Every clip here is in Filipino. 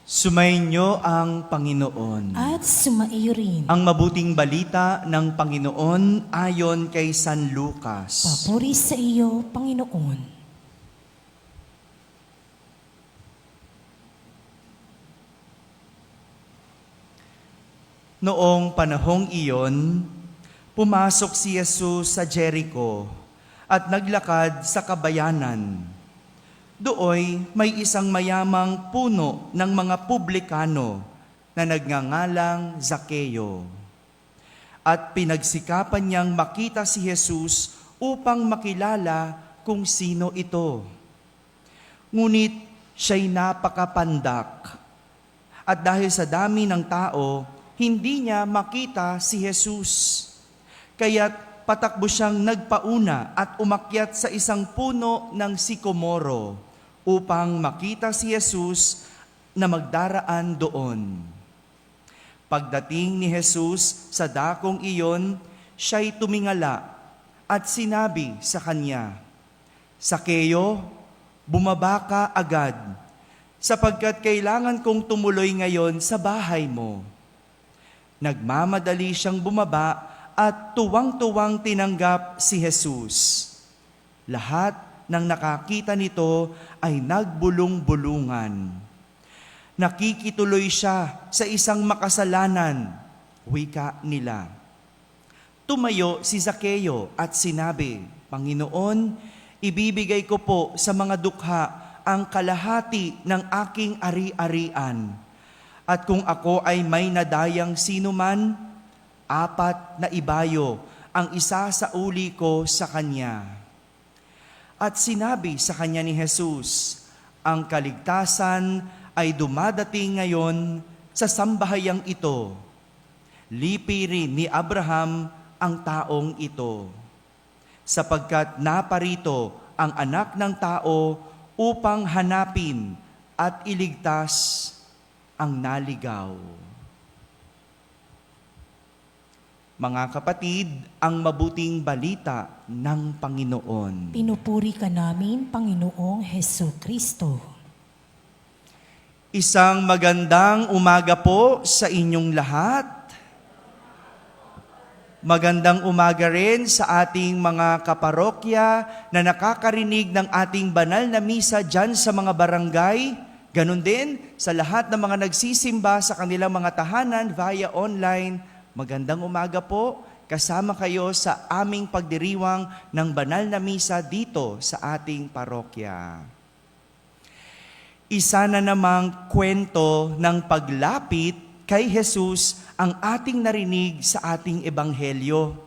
Sumainyo ang Panginoon. At sumaiyo rin. Ang mabuting balita ng Panginoon ayon kay San Lucas. Papuri sa iyo, Panginoon. Noong panahong iyon, pumasok si Jesus sa Jericho at naglakad sa kabayanan. Dooy may isang mayamang puno ng mga publikano na nagngangalang Zakeo. At pinagsikapan niyang makita si Jesus upang makilala kung sino ito. Ngunit siya'y napakapandak. At dahil sa dami ng tao, hindi niya makita si Jesus. Kaya't patakbo siyang nagpauna at umakyat sa isang puno ng sikomoro upang makita si Jesus na magdaraan doon. Pagdating ni Jesus sa dakong iyon, siya'y tumingala at sinabi sa kanya, "Zakeo, bumaba ka agad, sapagkat kailangan kong tumuloy ngayon sa bahay mo." Nagmamadali siyang bumaba at tuwang-tuwang tinanggap si Jesus. Lahat ng nakakita nito ay nagbulong-bulungan. Nakikituloy siya sa isang makasalanan, wika nila. Tumayo si Zakeo at sinabi, "Panginoon, ibibigay ko po sa mga dukha ang kalahati ng aking ari-arian. At kung ako ay may nadayang sinuman, 4 na ibayo ang isa sa uli ko sa kanya." At sinabi sa kanya ni Jesus, "Ang kaligtasan ay dumadating ngayon sa sambahayang ito. Lipi rin ni Abraham ang taong ito, sapagkat naparito ang anak ng tao upang hanapin at iligtas ang naligaw." Mga kapatid, ang mabuting balita ng Panginoon. Pinupuri ka namin, Panginoong Hesus Kristo. Isang magandang umaga po sa inyong lahat. Magandang umaga rin sa ating mga kaparokya na nakakarinig ng ating banal na misa dyan sa mga barangay. Ganon din sa lahat ng mga nagsisimba sa kanilang mga tahanan via online. Magandang umaga po, kasama kayo sa aming pagdiriwang ng banal na misa dito sa ating parokya. Isa na namang kwento ng paglapit kay Jesus ang ating narinig sa ating ebanghelyo.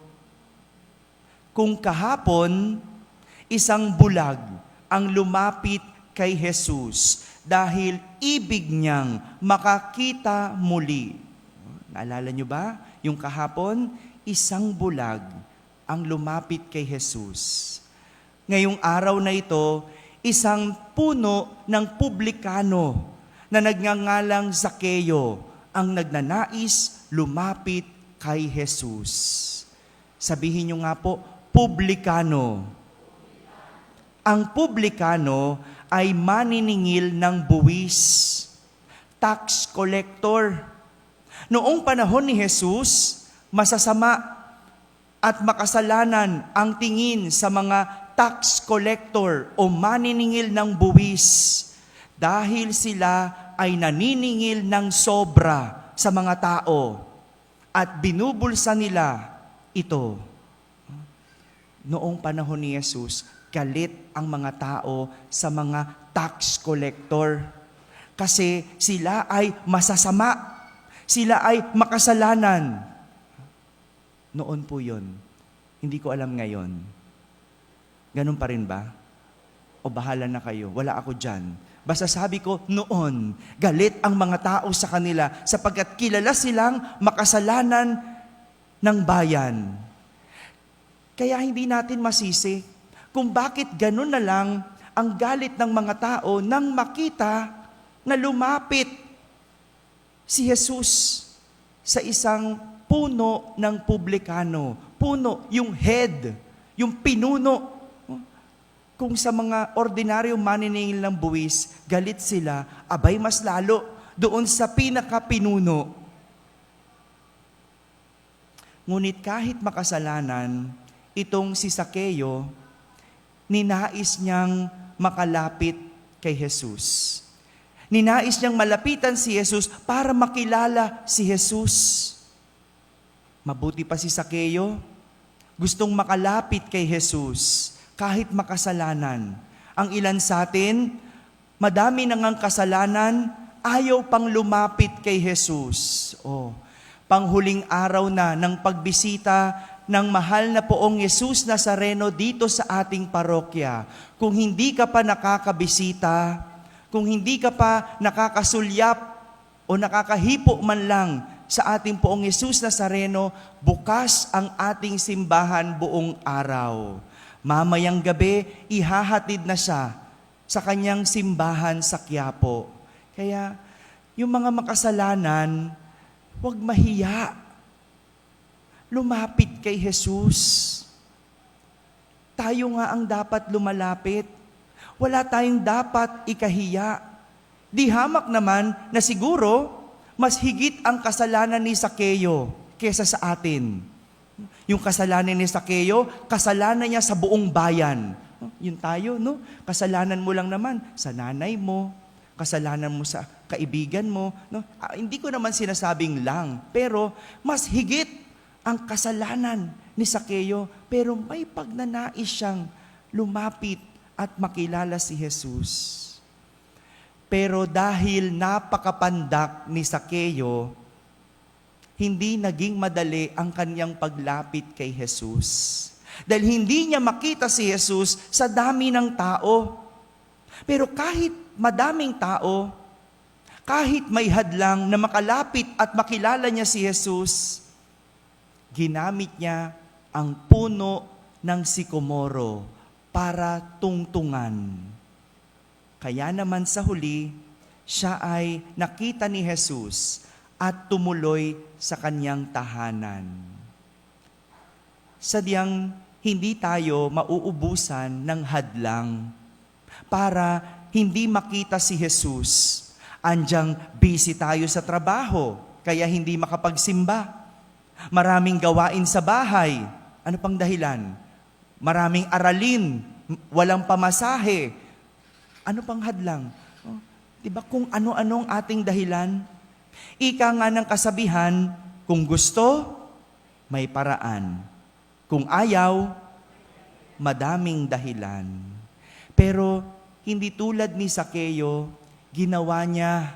Kung kahapon, isang bulag ang lumapit kay Jesus dahil ibig niyang makakita muli. Naalala niyo ba? Yung kahapon, isang bulag ang lumapit kay Jesus. Ngayong araw na ito, isang puno ng publikano na nagngangalang Zakeo ang nagnanais lumapit kay Jesus. Sabihin niyo nga po, publikano. Ang publikano ay maniningil ng buwis, tax collector. Noong panahon ni Jesus, masasama at makasalanan ang tingin sa mga tax collector o maniningil ng buwis dahil sila ay naniningil ng sobra sa mga tao at binubulsa nila ito. Noong panahon ni Jesus, galit ang mga tao sa mga tax collector kasi sila ay masasama. Sila ay makasalanan. Noon po yun. Hindi ko alam ngayon. Ganun pa rin ba? O bahala na kayo, wala ako dyan. Basta sabi ko, noon, galit ang mga tao sa kanila sapagkat kilala silang makasalanan ng bayan. Kaya hindi natin masisi kung bakit ganun na lang ang galit ng mga tao nang makita na lumapit si Jesus sa isang puno ng publikano. Puno, yung head, yung pinuno. Kung sa mga ordinaryong maniningil ng buwis, galit sila, abay mas lalo doon sa pinakapinuno. Ngunit kahit makasalanan, itong si Sakeo, ninais niyang makalapit kay Jesus. Ninais niyang malapitan si Jesus para makilala si Jesus. Mabuti pa si Sakeo, gustong makalapit kay Jesus kahit makasalanan. Ang ilan sa atin, madami nang ang kasalanan, ayaw pang lumapit kay Jesus. Panghuling araw na ng pagbisita ng mahal na Poong Jesus Nazareno dito sa ating parokya. Kung hindi ka pa nakakabisita, kung hindi ka pa nakakasulyap o nakakahipo man lang sa ating Poong Jesus Nazareno, bukas ang ating simbahan buong araw. Mamayang gabi, ihahatid na siya sa kanyang simbahan sa Quiapo. Kaya, yung mga makasalanan, huwag mahiya. Lumapit kay Jesus. Tayo nga ang dapat lumalapit. Wala tayong dapat ikahiya. Di hamak naman na siguro, mas higit ang kasalanan ni Sakeo kesa sa atin. Yung kasalanan ni Sakeo, kasalanan niya sa buong bayan. Yun tayo, no? Kasalanan mo lang naman sa nanay mo, kasalanan mo sa kaibigan mo, no? Hindi ko naman sinasabing lang, pero mas higit ang kasalanan ni Sakeo, pero may pagnanais siyang lumapit at makilala si Jesus. Pero dahil napakapandak ni Sakeo, hindi naging madali ang kanyang paglapit kay Jesus. Dahil hindi niya makita si Jesus sa dami ng tao. Pero kahit madaming tao, kahit may hadlang na makalapit at makilala niya si Jesus, ginamit niya ang puno ng sikomoro para tungtungan. Kaya naman sa huli, siya ay nakita ni Jesus at tumuloy sa kanyang tahanan. Sadyang hindi tayo mauubusan ng hadlang para hindi makita si Jesus. Andyang busy tayo sa trabaho, kaya hindi makapagsimba. Maraming gawain sa bahay. Ano pang dahilan? Maraming aralin, walang pamasahe. Ano pang hadlang? Diba kung ano-anong ating dahilan? Ika nga ng kasabihan, kung gusto, may paraan. Kung ayaw, madaming dahilan. Pero hindi tulad ni Sakeo, ginawa niya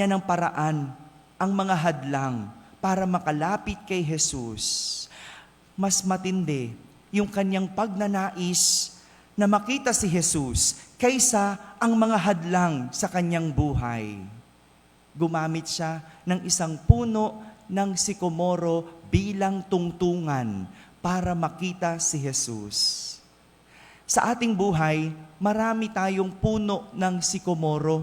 ng paraan ang mga hadlang para makalapit kay Jesus. Mas matindi yung kanyang pagnanais na makita si Jesus kaysa ang mga hadlang sa kanyang buhay. Gumamit siya ng isang puno ng sikomoro bilang tungtungan para makita si Jesus. Sa ating buhay, marami tayong puno ng sikomoro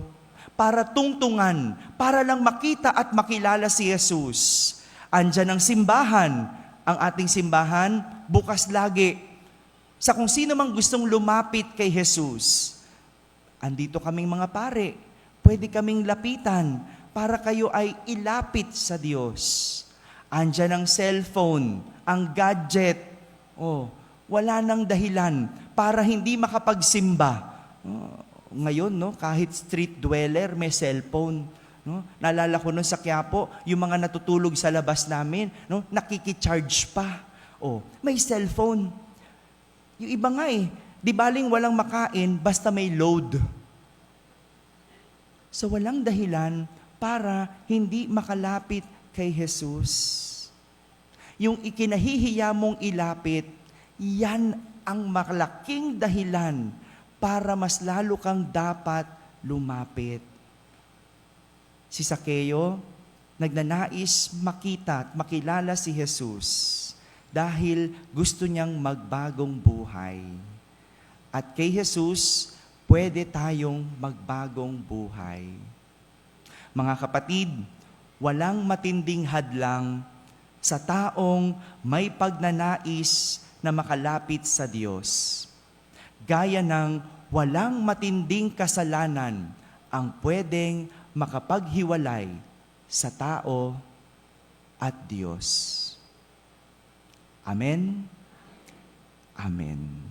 para tungtungan, para lang makita at makilala si Jesus. Andyan ang simbahan. Ang ating simbahan, bukas lagi. Sa kung sino mang gustong lumapit kay Jesus, andito kaming mga pare, pwede kaming lapitan para kayo ay ilapit sa Diyos. Andyan ang cellphone, ang gadget. Wala nang dahilan para hindi makapagsimba. Ngayon, no, kahit street dweller, may cellphone. No? Naalala ko nun sa Quiapo, yung mga natutulog sa labas namin, no, nakikicharge pa. May cellphone. Yung iba nga di baling walang makain, basta may load. So walang dahilan para hindi makalapit kay Jesus. Yung ikinahihiya mong ilapit, yan ang malaking dahilan para mas lalo kang dapat lumapit. Si Sakeo, nagnanais makita at makilala si Jesus dahil gusto niyang magbagong buhay. At kay Jesus, pwede tayong magbagong buhay. Mga kapatid, walang matinding hadlang sa taong may pagnanais na makalapit sa Diyos. Gaya ng walang matinding kasalanan ang pwedeng makapaghiwalay sa tao at Diyos. Amen? Amen.